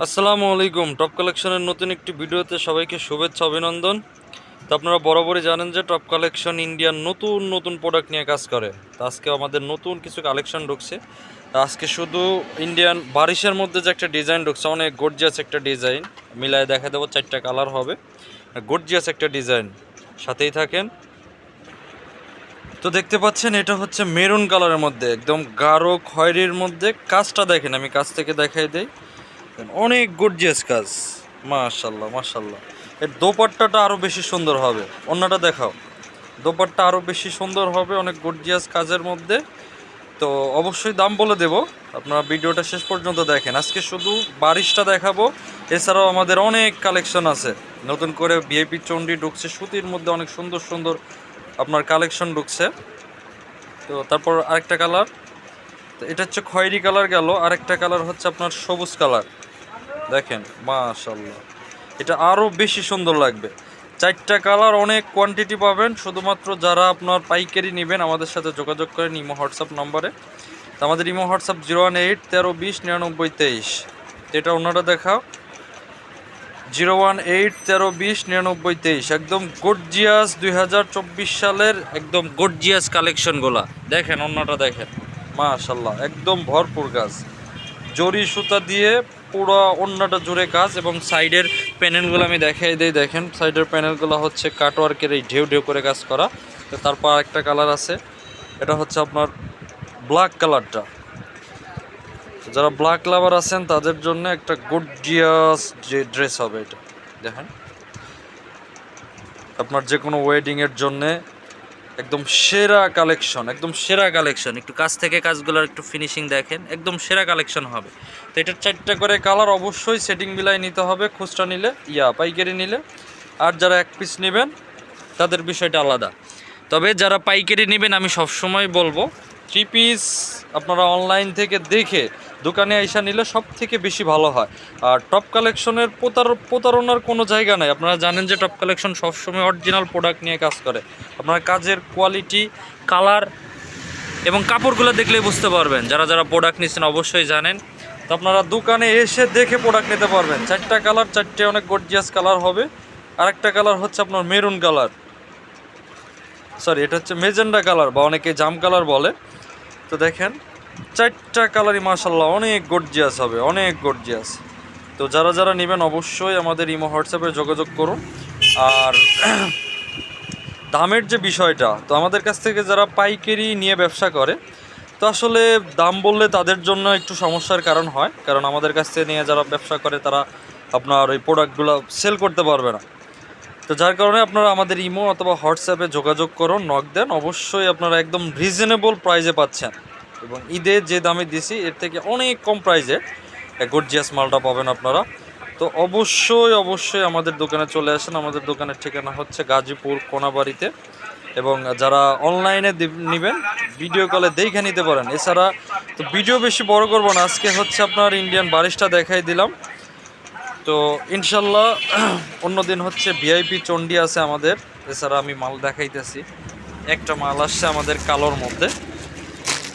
আসসালামু আলাইকুম। টপ কালেকশনের নতুন একটি ভিডিওতে সবাইকে শুভেচ্ছা অভিনন্দন। তো আপনারা বরাবরই জানেন যে টপ কালেকশন ইন্ডিয়ার নতুন নতুন প্রোডাক্ট নিয়ে কাজ করে। তো আজকে আমাদের নতুন কিছু কালেকশন ঢুকছে। তো আজকে শুধু ইন্ডিয়ান বারিশের মধ্যে যে একটা ডিজাইন ঢুকছে, অনেক গর্জিয়াস একটা ডিজাইন, মিলায় দেখা দেবো। 4টা কালার হবে, গর্জিয়াস একটা ডিজাইন। সাথেই থাকেন। তো দেখতে পাচ্ছেন এটা হচ্ছে মেরুন কালারের মধ্যে, একদম গাঢ় খয়েরির মধ্যে। কাজটা দেখেন, আমি কাছ থেকে দেখাই দেই। অনেক গর্জিয়াস কাজ, মাশাল্লাহ মাশাল্লাহ। এর দোপাট্টাটা আরও বেশি সুন্দর হবে। অন্যটা দেখাও, দোপাট্টা আরও বেশি সুন্দর হবে, অনেক গর্জিয়াস কাজের মধ্যে। তো অবশ্যই দাম বলে দেব, আপনারা ভিডিওটা শেষ পর্যন্ত দেখেন। আজকে শুধু বারিশটা দেখাবো, এছাড়াও আমাদের অনেক কালেকশন আছে। নতুন করে ভিআইপি চন্ডি ঢুকছে, সুতির মধ্যে অনেক সুন্দর সুন্দর আপনার কালেকশন ঢুকছে। তো তারপর আরেকটা কালার, তো এটা হচ্ছে খয়েরি কালার গেল। আরেকটা কালার হচ্ছে আপনার সবুজ কালার, দেখেন মাশাল্লাহ, এটা আরও বেশি সুন্দর লাগবে। 4টা কালার, অনেক কোয়ান্টিটি পাবেন। শুধুমাত্র যারা আপনার পাইকারি নেবেন আমাদের সাথে যোগাযোগ করেন ইমো হোয়াটসঅ্যাপ নম্বরে। তো আমাদের ইমো হোয়াটসঅ্যাপ 018 13 20 99 23। এটা অন্যটা দেখাও, 018 13 20 99 23। একদম গর্জিয়াস 2024 সালের একদম গর্জিয়াস কালেকশনগুলা দেখেন। অন্যটা দেখেন, মাশাল্লাহ, একদম ভরপুর কাজ। জরি সুতা দিয়ে পুরো ওড়নাটা জুড়ে কাজ, এবং সাইডের প্যানেলগুলো আমি দেখাই দিই। দেখেন সাইডের প্যানেলগুলো হচ্ছে কাটওয়ার্কের এই ঢেউ ঢেউ করে কাজ করা। তো তারপর একটা কালার আছে, এটা হচ্ছে আপনার ব্ল্যাক কালারটা। যারা ব্ল্যাক লাভার আছেন তাদের জন্য একটা গর্জিয়াস যে ড্রেস হবে এটা। দেখেন আপনার যে কোনো ওয়েডিংয়ের জন্যে একদম সেরা কালেকশন, একদম সেরা কালেকশন। একটু কাছ থেকে কাজগুলোর একটু ফিনিশিং দেখেন, একদম সেরা কালেকশন হবে। তো এটার 4টা করে কালার, অবশ্যই সেটিং মিলাই নিতে হবে খুচরা নিলে, পাইকারি নিলে। আর যারা এক পিস নেবেন তাদের বিষয়টা আলাদা। তবে যারা পাইকারি নেবেন আমি সবসময় বলবো 3 পিস আপনারা অনলাইন থেকে দেখে দোকানে আইসা নিলে সব থেকে বেশি ভালো হয়। আর টপ কালেকশনের প্রতারণার কোনো জায়গা নাই। আপনারা জানেন যে টপ কালেকশন সবসময় অরিজিনাল প্রোডাক্ট নিয়ে কাজ করে। আপনারা কাজের কোয়ালিটি, কালার এবং কাপড়গুলো দেখলেই বুঝতে পারবেন। যারা যারা প্রোডাক্ট নিচ্ছেন অবশ্যই জানেন। তো আপনারা দোকানে এসে দেখে প্রোডাক্ট নিতে পারবেন। 4টা কালার, 4টে অনেক গর্জিয়াস কালার হবে। আরেকটা কালার হচ্ছে আপনার মেরুন কালার, সরি এটা হচ্ছে মেজেন্ডা কালার বা অনেকে জাম কালার বলে। তো দেখেন 4টা কালারই মাশাল্লাহ অনেক গর্জিয়াস হবে, অনেক গর্জিয়াস। তো যারা যারা নেবেন অবশ্যই আমাদের ইমো হোয়াটসঅ্যাপে যোগাযোগ করুন। আর দামের যে বিষয়টা, তো আমাদের কাছ থেকে যারা পাইকারি নিয়ে ব্যবসা করে, তো আসলে দাম বললে তাদের জন্য একটু সমস্যার কারণ হয়। কারণ আমাদের কাছ থেকে নিয়ে যারা ব্যবসা করে তারা আপনার ওই প্রোডাক্টগুলো সেল করতে পারবে না। তো যার কারণে আপনারা আমাদের ইমো অথবা হোয়াটসঅ্যাপে যোগাযোগ করুন, নক দেন। অবশ্যই আপনারা একদম রিজনেবল প্রাইসে পাচ্ছেন, এবং ঈদে যে দামে দিছি এর থেকে অনেক কম প্রাইসে গর্জিয়াস মালটা পাবেন আপনারা। তো অবশ্যই অবশ্যই আমাদের দোকানে চলে আসেন। আমাদের দোকানের ঠিকানা হচ্ছে গাজীপুর কোনাবাড়িতে। এবং যারা অনলাইনে নেবেন ভিডিও কলে দেখে নিতে পারেন। এছাড়া তো ভিডিও বেশি বড় করবো না, আজকে হচ্ছে আপনার ইন্ডিয়ান বারিশটা দেখাই দিলাম। তো ইনশাল্লাহ অন্য দিন হচ্ছে ভিআইপি চন্ডি আছে আমাদের। এছাড়া আমি মাল দেখাইতেছি, একটা মাল আসছে আমাদের কালোর মধ্যে,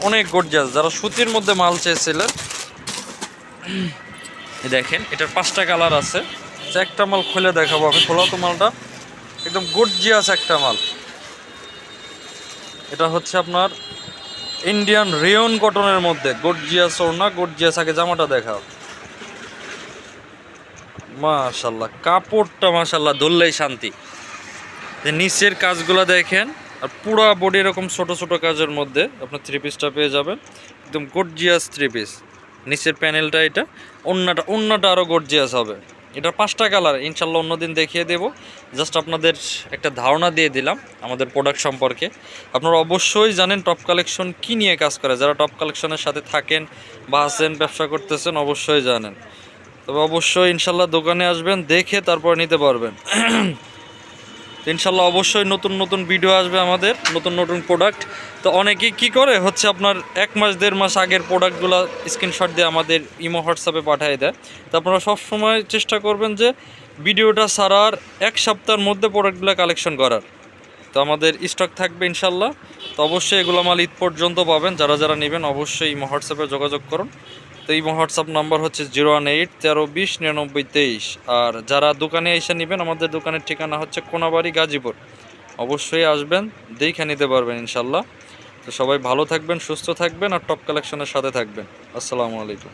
অনেক গর্জিয়াস। যারা সুতির মধ্যে মাল চেয়েছিলেন দেখেন, এটার 5টা কালার আছে। একটা মাল খুলে দেখাবো আমি, খোলা তো মালটা, একদম গর্জিয়াস একটা মাল। এটা হচ্ছে আপনার ইন্ডিয়ান রেয়ন কটনের মধ্যে গর্জিয়াস ওড়না, গর্জিয়াস। আগে জামাটা দেখাও, মাশাল্লাহ কাপড়টা মাশাল্লাহ ধরলেই শান্তি। যে নিচের কাজগুলো দেখেন, আর পুরো বডি এরকম ছোট ছোট কাজের মধ্যে আপনার 3 পিসটা পেয়ে যাবেন, একদম গর্জিয়াস 3 পিস। নিচের প্যানেলটা, এটা ওন্নাটা আরও গর্জিয়াস হবে। এটার 5টা কালার ইনশাল্লাহ অন্যদিন দেখিয়ে দেব। জাস্ট আপনাদের একটা ধারণা দিয়ে দিলাম আমাদের প্রোডাক্ট সম্পর্কে। আপনারা অবশ্যই জানেন টপ কালেকশন কী নিয়ে কাজ করে। যারা টপ কালেকশনের সাথে থাকেন বা আছেন, ব্যবসা করতেছেন, অবশ্যই জানেন। তবে অবশ্যই ইনশাল্লাহ দোকানে আসবেন, দেখে তারপর নিতে পারবেন। ইনশাল্লাহ অবশ্যই নতুন নতুন ভিডিও আসবে আমাদের, নতুন নতুন প্রোডাক্ট। তো অনেকেই কী করে হচ্ছে আপনার 1 মাস 1.5 মাস আগের প্রোডাক্টগুলো স্ক্রিনশট দিয়ে আমাদের ইমো হোয়াটসঅ্যাপে পাঠিয়ে দেয়। তো আপনারা সবসময় চেষ্টা করবেন যে ভিডিওটা ছাড়ার 1 সপ্তাহের মধ্যে প্রোডাক্টগুলো কালেকশন করার। তো আমাদের স্টক থাকবে ইনশাল্লাহ। তো অবশ্যই এগুলো মাল ঈদ পর্যন্ত পাবেন। যারা যারা নেবেন অবশ্যই ইমো হোয়াটসঅ্যাপে যোগাযোগ করুন। তো এই হোয়াটসঅ্যাপ নাম্বার হচ্ছে 018 13 20 99 23। আর যারা দোকানে এসে নেবেন, আমাদের দোকানের ঠিকানা হচ্ছে কোনাবাড়ি, গাজীপুর। অবশ্যই আসবেন, দেখে নিতে পারবেন ইনশাল্লাহ। তো সবাই ভালো থাকবেন, সুস্থ থাকবেন, আর টপ কালেকশনের সাথে থাকবেন। আসসালামু আলাইকুম।